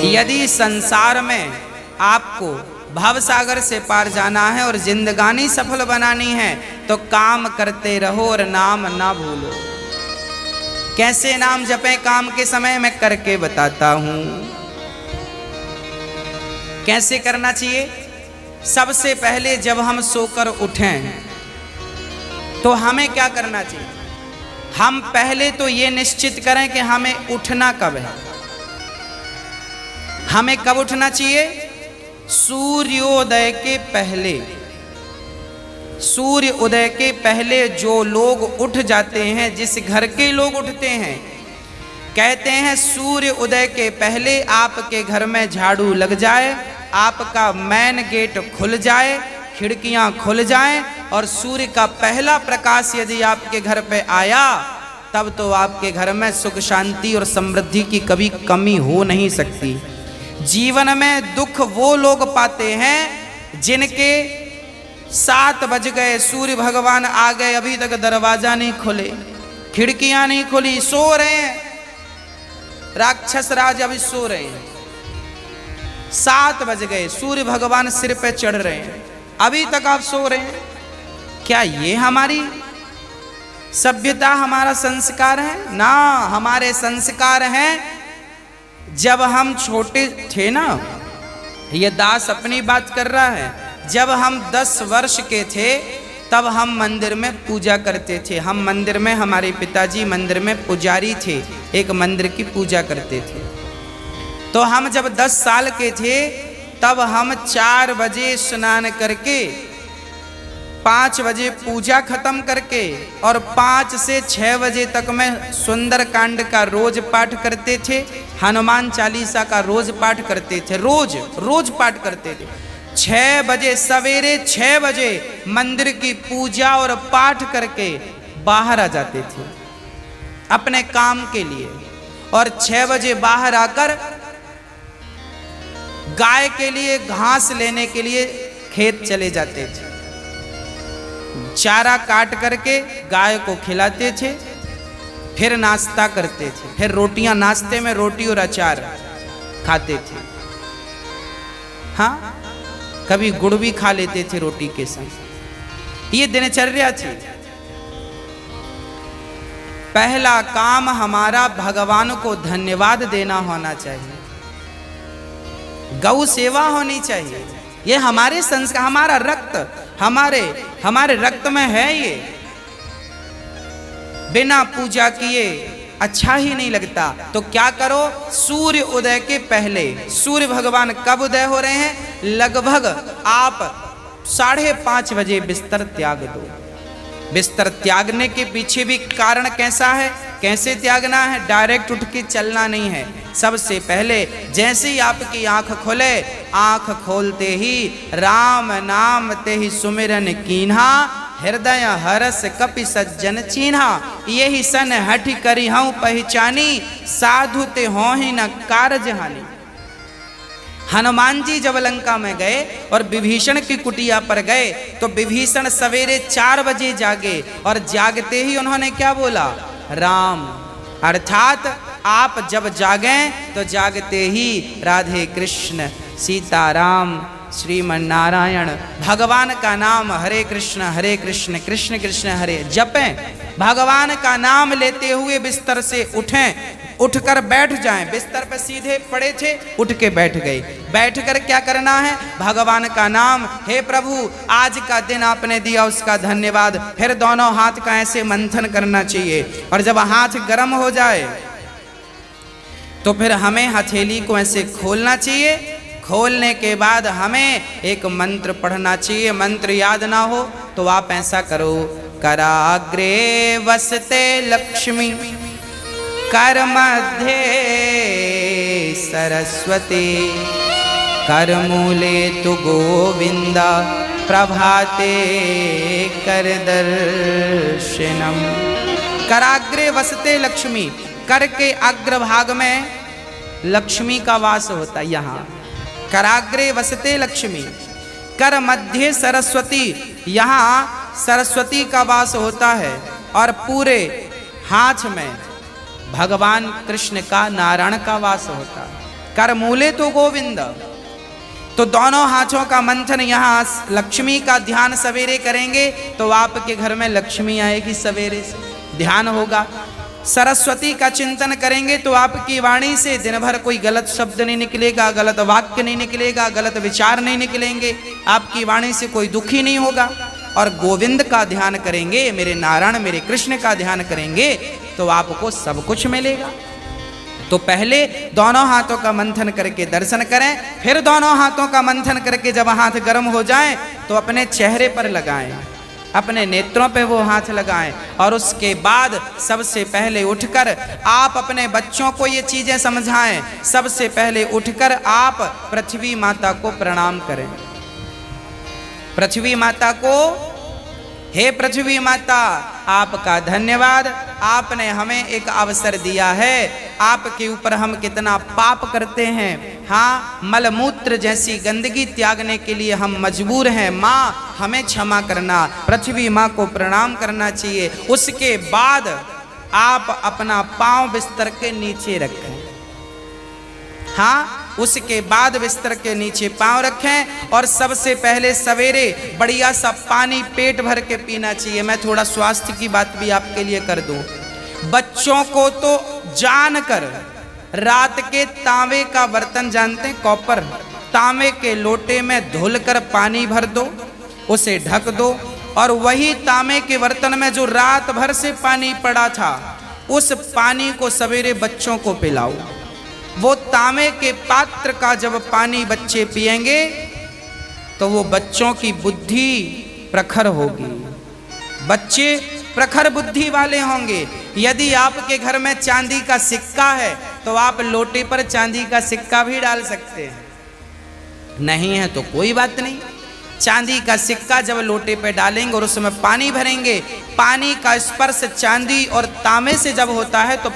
यदि संसार में आपको भव सागर से पार जाना है और जिंदगानी सफल बनानी है तो काम करते रहो और नाम ना भूलो। कैसे नाम जपें काम के समय मैं करके बताता हूं। कैसे करना चाहिए? सबसे पहले जब हम सोकर उठें तो हमें क्या करना चाहिए? हम पहले तो ये निश्चित करें कि हमें उठना कब है। हमें कब उठना चाहिए? सूर्योदय के पहले। सूर्य उदय के पहले जो लोग उठ जाते हैं, जिस घर के लोग उठते हैं, कहते हैं सूर्य उदय के पहले आपके घर में झाड़ू लग जाए, आपका मेन गेट खुल जाए, खिड़कियां खुल जाएं और सूर्य का पहला प्रकाश यदि आपके घर पे आया तब तो आपके घर में सुख शांति और समृद्धि की कभी कमी हो नहीं सकती। जीवन में दुख वो लोग पाते हैं जिनके 7 बज गए, सूर्य भगवान आ गए, अभी तक दरवाजा नहीं खुले, खिड़कियां नहीं खुली, सो रहे हैं, राक्षस राज अभी सो रहे हैं। 7 बज गए, सूर्य भगवान सिर पे चढ़ रहे हैं, अभी तक आप सो रहे हैं। क्या ये हमारी सभ्यता, हमारा संस्कार है? ना, हमारे संस्कार हैं जब हम छोटे थे ना, ये दास अपनी बात कर रहा है, जब हम 10 वर्ष के थे तब हम मंदिर में पूजा करते थे। हम मंदिर में, हमारे पिताजी मंदिर में पुजारी थे, एक मंदिर की पूजा करते थे। तो हम जब 10 साल के थे तब हम 4 बजे स्नान करके 5 बजे पूजा खत्म करके और 5 से 6 बजे तक में सुंदर कांड का रोज पाठ करते थे, हनुमान चालीसा का रोज पाठ करते थे, रोज पाठ करते थे। 6 बजे, सवेरे 6 बजे मंदिर की पूजा और पाठ करके बाहर आ जाते थे अपने काम के लिए, और 6 बजे बाहर आकर गाय के लिए घास लेने के लिए खेत चले जाते थे। चारा काट करके गाय को खिलाते थे, फिर नाश्ता करते थे, फिर रोटियां, नाश्ते में रोटी और अचार खाते थे। हाँ, कभी गुड़ भी खा लेते थे रोटी के संग। ये दिनचर्या थी। पहला काम हमारा भगवान को धन्यवाद देना होना चाहिए, गौ सेवा होनी चाहिए। ये हमारे संस्कार, हमारा रक्त, हमारे रक्त में है ये। बिना पूजा किए अच्छा ही नहीं लगता। तो क्या करो? सूर्य उदय के पहले, सूर्य भगवान कब उदय हो रहे हैं? लगभग आप 5:30 बजे बिस्तर त्याग दो। बिस्तर त्यागने के पीछे भी कारण कैसा है, कैसे त्यागना है? डायरेक्ट उठ के चलना नहीं है। सबसे पहले जैसे ही आपकी आंख खुले, आंख खोलते ही राम नाम ते ही सुमिरन कीन्हा, हृदय हरस कपि सज्जन चीन्हा, यही सन हठ करी हूं पहचानी, साधु ते हो ही न कारज हानि। हनुमान जी जब लंका में गए और विभीषण की कुटिया पर गए तो विभीषण सवेरे 4 बजे जागे और जागते ही उन्होंने क्या बोला? राम। अर्थात आप जब जागें तो जागते ही राधे कृष्ण, सीताराम, श्रीमन नारायण, भगवान का नाम हरे कृष्ण कृष्ण कृष्ण हरे जपें। भगवान का नाम लेते हुए बिस्तर से उठें, उठकर बैठ जाएं। बिस्तर पर सीधे पड़े थे, उठ के बैठ गए। बैठकर क्या करना है? भगवान का नाम, हे प्रभु आज का दिन आपने दिया उसका धन्यवाद। फिर दोनों हाथ का ऐसे मंथन करना चाहिए और जब हाथ गर्म हो जाए तो फिर हमें हथेली को ऐसे खोलना चाहिए। खोलने के बाद हमें एक मंत्र पढ़ना चाहिए। मंत्र याद ना हो तो आप ऐसा करो, कराग्रे वसते लक्ष्मी, कर मध्य सरस्वती, कर मूले तु गोविंदा, प्रभाते कर दर्शनम। कराग्रे वसते लक्ष्मी, कर के अग्रभाग में लक्ष्मी का वास होता है। यहाँ कराग्रे वसते लक्ष्मी, कर मध्य सरस्वती, यहाँ सरस्वती का वास होता है और पूरे हाथ में भगवान कृष्ण का, नारायण का वास होता है। कर मूले तो गोविंद। तो दोनों हाथों का मंथन, यहाँ लक्ष्मी का ध्यान सवेरे करेंगे तो आपके घर में लक्ष्मी आएगी, सवेरे से ध्यान होगा। सरस्वती का चिंतन करेंगे तो आपकी वाणी से दिन भर कोई गलत शब्द नहीं निकलेगा, गलत वाक्य नहीं निकलेगा, गलत विचार नहीं निकलेंगे, आपकी वाणी से कोई दुखी नहीं होगा। और गोविंद का ध्यान करेंगे, मेरे नारायण मेरे कृष्ण का ध्यान करेंगे तो आपको सब कुछ मिलेगा। तो पहले दोनों हाथों का मंथन करके दर्शन करें, फिर दोनों हाथों का मंथन करके जब हाथ गर्म हो जाएं तो अपने चेहरे पर लगाएं, अपने नेत्रों पे वो हाथ लगाएं। और उसके बाद सबसे पहले उठकर आप अपने बच्चों को ये चीजें समझाएं। सबसे पहले उठकर आप पृथ्वी माता को प्रणाम करें। पृथ्वी माता को, हे पृथ्वी माता आपका धन्यवाद, आपने हमें एक अवसर दिया है। आपके ऊपर हम कितना पाप करते हैं, हाँ मलमूत्र जैसी गंदगी त्यागने के लिए हम मजबूर हैं। माँ हमें क्षमा करना, पृथ्वी माँ को प्रणाम करना चाहिए। उसके बाद आप अपना पांव बिस्तर के नीचे रखें, हाँ उसके बाद बिस्तर के नीचे पांव रखें। और सबसे पहले सवेरे बढ़िया सा पानी पेट भर के पीना चाहिए। मैं थोड़ा स्वास्थ्य की बात भी आपके लिए कर दूं। बच्चों को तो जानकर रात के तांबे का बर्तन जानते हैं, कॉपर, तांबे के लोटे में धुलकर पानी भर दो, उसे ढक दो और वही तांबे के बर्तन में जो रात भर से पानी पड़ा था उस पानी को सवेरे बच्चों को पिलाओ। वो तांबे के पात्र का जब पानी बच्चे पिएंगे तो वो बच्चों की बुद्धि प्रखर होगी, बच्चे प्रखर बुद्धि वाले होंगे। यदि आपके घर में चांदी का सिक्का है तो आप लोटे पर चांदी का सिक्का भी डाल सकते हैं, नहीं है तो कोई बात नहीं। चांदी का सिक्का जब लोटे पे डालेंगे और उसमें पानी भरेंगे, पानी का स्पर्श चांदी और तांबे से जब होता है तो